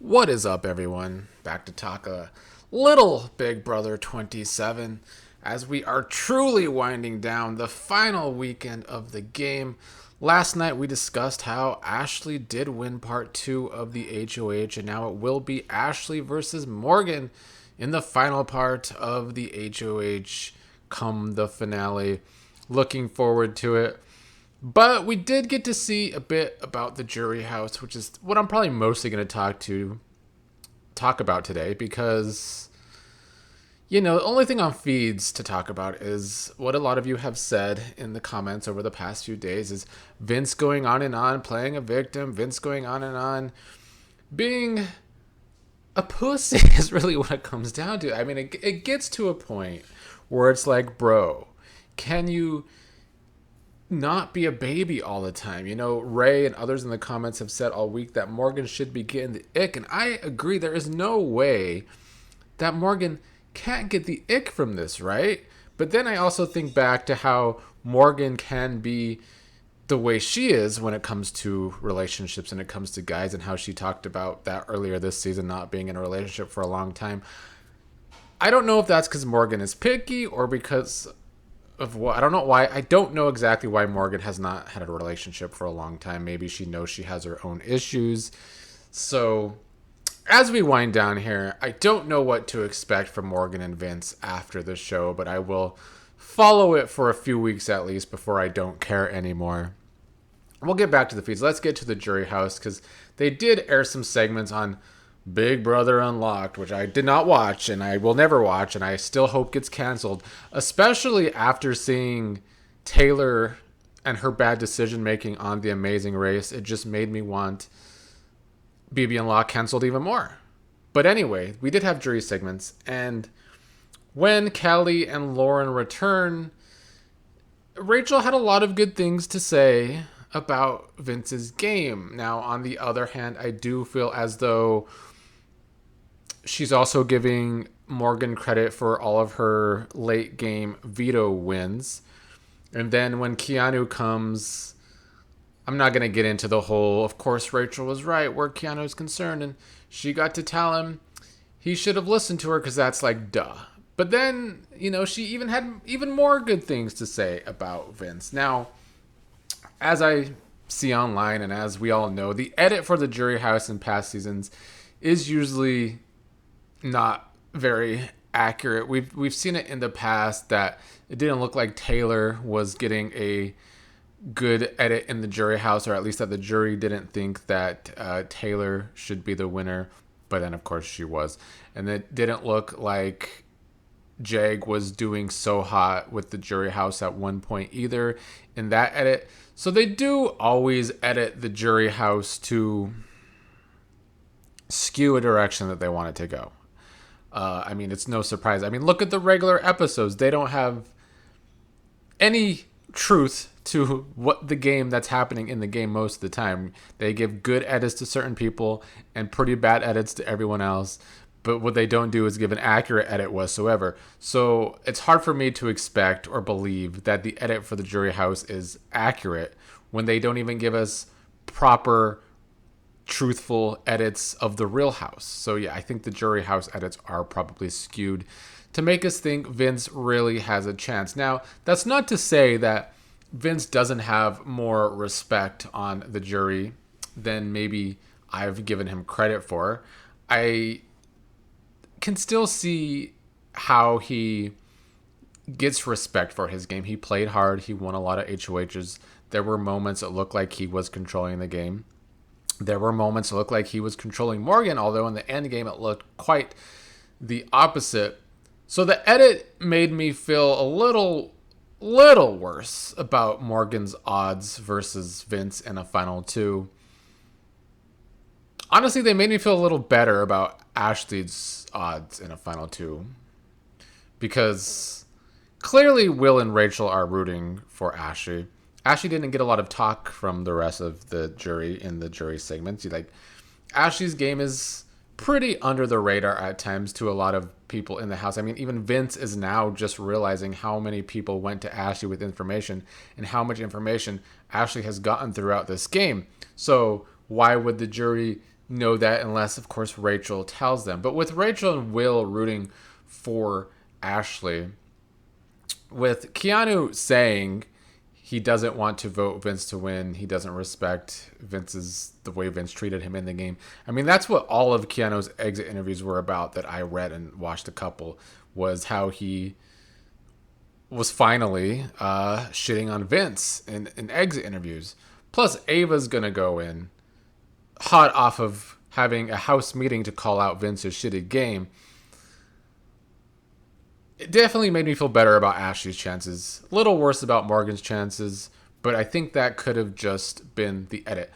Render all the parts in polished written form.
What is up, everyone? Back to talk a little Big Brother 27 as we are truly winding down the final weekend of the game. Last night we discussed how Ashley did win part 2 of the HOH, and now it will be Ashley versus Morgan in the final part of the HOH come the finale. Looking forward to it. But we did get to see a bit about the jury house, which is what I'm probably mostly going to talk about today because the only thing on feeds to talk about is what a lot of you have said in the comments over the past few days is Vince going on and on playing a victim, Vince going on and on being a pussy is really what it comes down to. I mean, it gets to a point where it's like, bro, can you not be a baby all the time? Ray and others in the comments have said all week that Morgan should be getting the ick, and I agree. There is no way that Morgan can't get the ick from this, right? But then I also think back to how Morgan can be the way she is when it comes to relationships and it comes to guys, and how she talked about that earlier this season, not being in a relationship for a long time. I don't know if that's because Morgan is picky or because of what. I don't know why. I don't know exactly why Morgan has not had a relationship for a long time. Maybe she knows she has her own issues. So as we wind down here, I don't know what to expect from Morgan and Vince after the show, but I will follow it for a few weeks at least before I don't care anymore. We'll get back to the feeds. Let's get to the jury house because they did air some segments on Big Brother Unlocked, which I did not watch and I will never watch, and I still hope gets canceled, especially after seeing Taylor and her bad decision making on The Amazing Race. It just made me want BB Unlocked canceled even more. But anyway, we did have jury segments, and when Kelly and Lauren return, Rachel had a lot of good things to say about Vince's game. Now, on the other hand, I do feel as though she's also giving Morgan credit for all of her late game veto wins. And then when Keanu comes, I'm not going to get into the whole, of course Rachel was right where Keanu's concerned, and she got to tell him he should have listened to her because that's like duh. But then, she even had even more good things to say about Vince. Now, as I see online and as we all know, the edit for the jury house in past seasons is usually not very accurate. We've seen it in the past that it didn't look like Taylor was getting a good edit in the jury house, or at least that the jury didn't think that Taylor should be the winner, but then of course she was. And it didn't look like Jag was doing so hot with the jury house at one point either in that edit. So they do always edit the jury house to skew a direction that they want it to go. I mean, it's no surprise. I mean, look at the regular episodes. They don't have any truth to what the game that's happening in the game most of the time. They give good edits to certain people and pretty bad edits to everyone else. But what they don't do is give an accurate edit whatsoever. So it's hard for me to expect or believe that the edit for the jury house is accurate when they don't even give us proper, truthful edits of the real house. So yeah, I think the jury house edits are probably skewed to make us think Vince really has a chance. Now, that's not to say that Vince doesn't have more respect on the jury than maybe I've given him credit for. I can still see how he gets respect for his game. He played hard. He won a lot of HOHs. There were moments that looked like he was controlling the game. There were moments that looked like he was controlling Morgan, although in the end game it looked quite the opposite. So the edit made me feel a little worse about Morgan's odds versus Vince in a final two. Honestly, they made me feel a little better about Ashley's odds in a final two, because clearly Will and Rachel are rooting for Ashley. Ashley didn't get a lot of talk from the rest of the jury in the jury segments. Ashley's game is pretty under the radar at times to a lot of people in the house. I mean, even Vince is now just realizing how many people went to Ashley with information and how much information Ashley has gotten throughout this game. So why would the jury know that unless, of course, Rachel tells them. But with Rachel and Will rooting for Ashley, with Keanu saying he doesn't want to vote Vince to win, he doesn't respect the way Vince treated him in the game. I mean, that's what all of Keanu's exit interviews were about that I read and watched a couple, was how he was finally shitting on Vince in exit interviews. Plus, Ava's going to go in hot off of having a house meeting to call out Vince's shitty game. It definitely made me feel better about Ashley's chances. A little worse about Morgan's chances, but I think that could have just been the edit.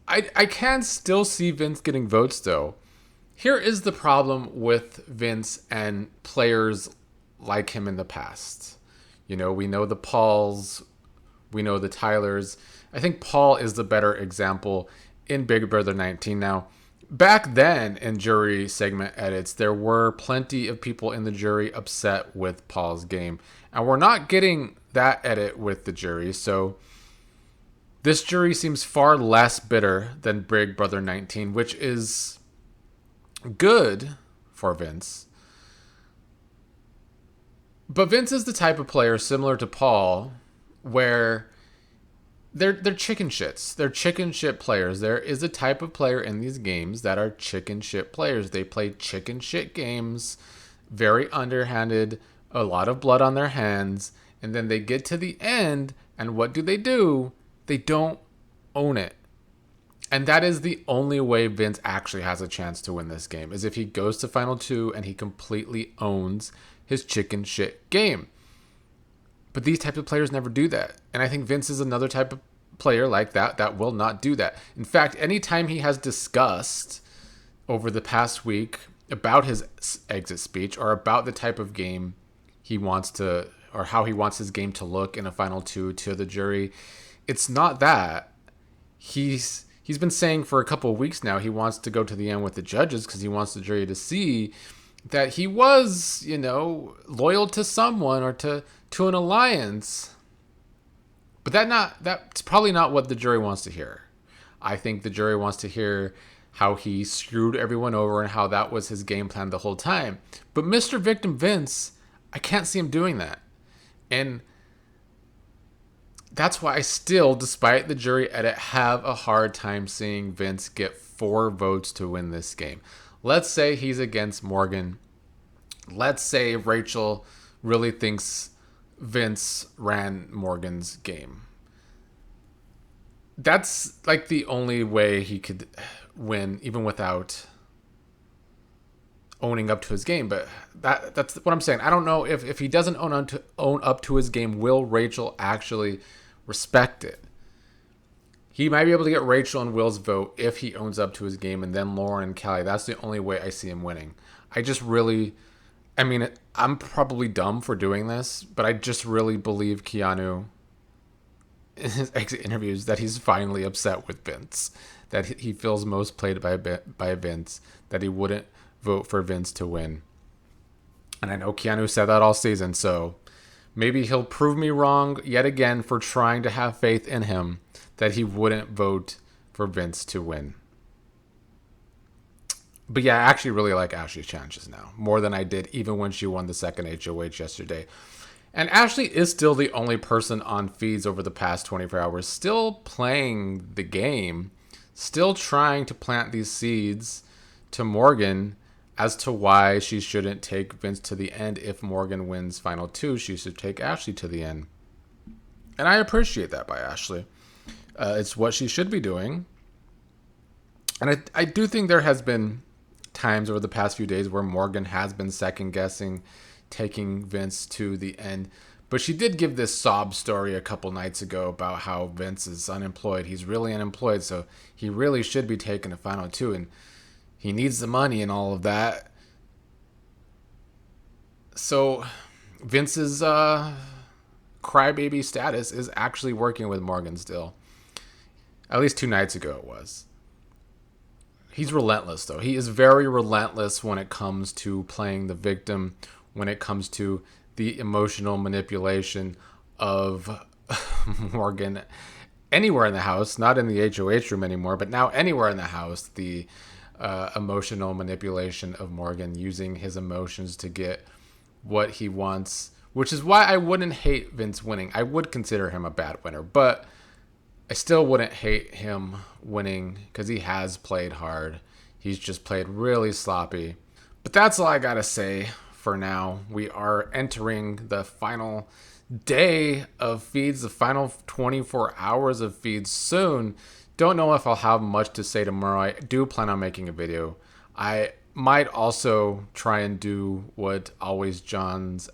I can still see Vince getting votes, though. Here is the problem with Vince and players like him in the past. You know, we know the Pauls, we know the Tylers. I think Paul is the better example in Big Brother 19. Now, back then in jury segment edits, there were plenty of people in the jury upset with Paul's game. And we're not getting that edit with the jury. So this jury seems far less bitter than Big Brother 19, which is good for Vince. But Vince is the type of player similar to Paul where they're chicken shits. They're chicken shit players. There is a type of player in these games that are chicken shit players. They play chicken shit games, very underhanded, a lot of blood on their hands, and then they get to the end, and what do? They don't own it. And that is the only way Vince actually has a chance to win this game, is if he goes to Final 2 and he completely owns his chicken shit game. But these types of players never do that. And I think Vince is another type of player like that will not do that. In fact, anytime he has discussed over the past week about his exit speech or about the type of game he wants to, or how he wants his game to look in a Final 2 to the jury, it's not that. He's been saying for a couple of weeks now he wants to go to the end with the judges because he wants the jury to see that he was, loyal to someone or to an alliance. But that's probably not what the jury wants to hear. I think the jury wants to hear how he screwed everyone over and how that was his game plan the whole time. But Mr. Victim Vince, I can't see him doing that. And that's why I still, despite the jury edit, have a hard time seeing Vince get 4 votes to win this game. Let's say he's against Morgan. Let's say Rachel really thinks Vince ran Morgan's game. That's like the only way he could win, even without owning up to his game. But that's what I'm saying. I don't know if he doesn't own up to his game, will Rachel actually respect it? He might be able to get Rachel and Will's vote if he owns up to his game, and then Lauren and Callie. That's the only way I see him winning. I'm probably dumb for doing this, but I just really believe Keanu, in his exit interviews, that he's finally upset with Vince, that he feels most played by Vince, that he wouldn't vote for Vince to win. And I know Keanu said that all season, so maybe he'll prove me wrong yet again for trying to have faith in him that he wouldn't vote for Vince to win. But yeah, I actually really like Ashley's chances now, more than I did even when she won the second HOH yesterday. And Ashley is still the only person on feeds over the past 24 hours still playing the game, still trying to plant these seeds to Morgan as to why she shouldn't take Vince to the end. If Morgan wins Final 2, she should take Ashley to the end. And I appreciate that by Ashley. It's what she should be doing. And I do think there has been times over the past few days where Morgan has been second guessing taking Vince to the end. But she did give this sob story a couple nights ago about how Vince is unemployed. He's really unemployed, so he really should be taking a Final 2, and he needs the money and all of that. So Vince's crybaby status is actually working with Morgan still. At least 2 nights ago it was. He's relentless, though. He is very relentless when it comes to playing the victim, when it comes to the emotional manipulation of Morgan. anywhere in the house, not in the HOH room anymore, but now anywhere in the house, the emotional manipulation of Morgan, using his emotions to get what he wants, which is why I wouldn't hate Vince winning. I would consider him a bad winner, but I still wouldn't hate him winning because he has played hard. He's just played really sloppy. But that's all I gotta say for now. We are entering the final day of feeds, the final 24 hours of feeds soon. Don't know if I'll have much to say tomorrow. I do plan on making a video. I might also try and do what Always John's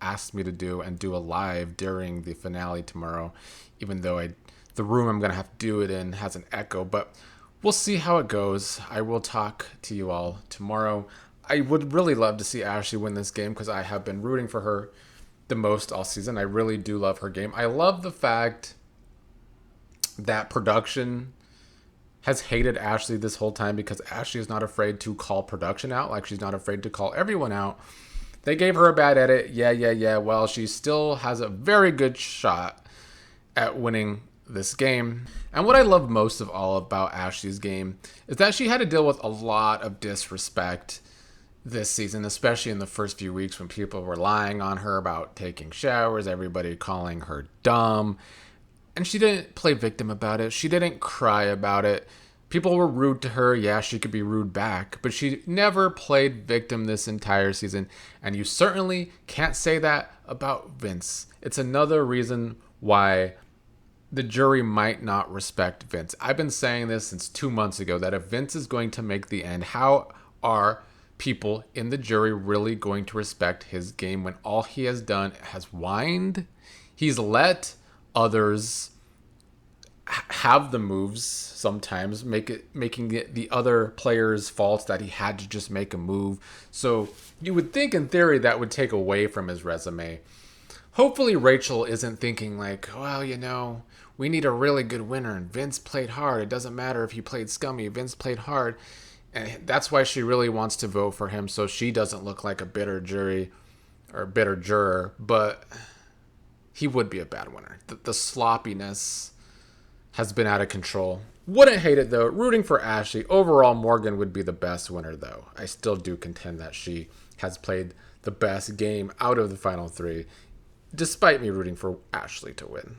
asked me to do and do a live during the finale tomorrow, even though the room I'm going to have to do it in has an echo, but we'll see how it goes. I will talk to you all tomorrow. I would really love to see Ashley win this game because I have been rooting for her the most all season. I really do love her game. I love the fact that production has hated Ashley this whole time because Ashley is not afraid to call production out. Like, she's not afraid to call everyone out. They gave her a bad edit. Yeah. Well, she still has a very good shot at winning this game. And what I love most of all about Ashley's game is that she had to deal with a lot of disrespect this season, especially in the first few weeks when people were lying on her about taking showers, everybody calling her dumb. And she didn't play victim about it. She didn't cry about it. People were rude to her. Yeah, she could be rude back, but she never played victim this entire season. And you certainly can't say that about Vince. It's another reason why the jury might not respect Vince. I've been saying this since 2 months ago, that if Vince is going to make the end, how are people in the jury really going to respect his game when all he has done has whined? He's let others have the moves sometimes, making it the other player's fault that he had to just make a move. So you would think in theory that would take away from his resume. Hopefully Rachel isn't thinking like, well, we need a really good winner and Vince played hard. It doesn't matter if he played scummy. Vince played hard. And that's why she really wants to vote for him, so she doesn't look like a bitter jury or bitter juror. But he would be a bad winner. The sloppiness has been out of control. Wouldn't hate it, though. Rooting for Ashley. Overall, Morgan would be the best winner, though. I still do contend that she has played the best game out of the final three, despite me rooting for Ashley to win.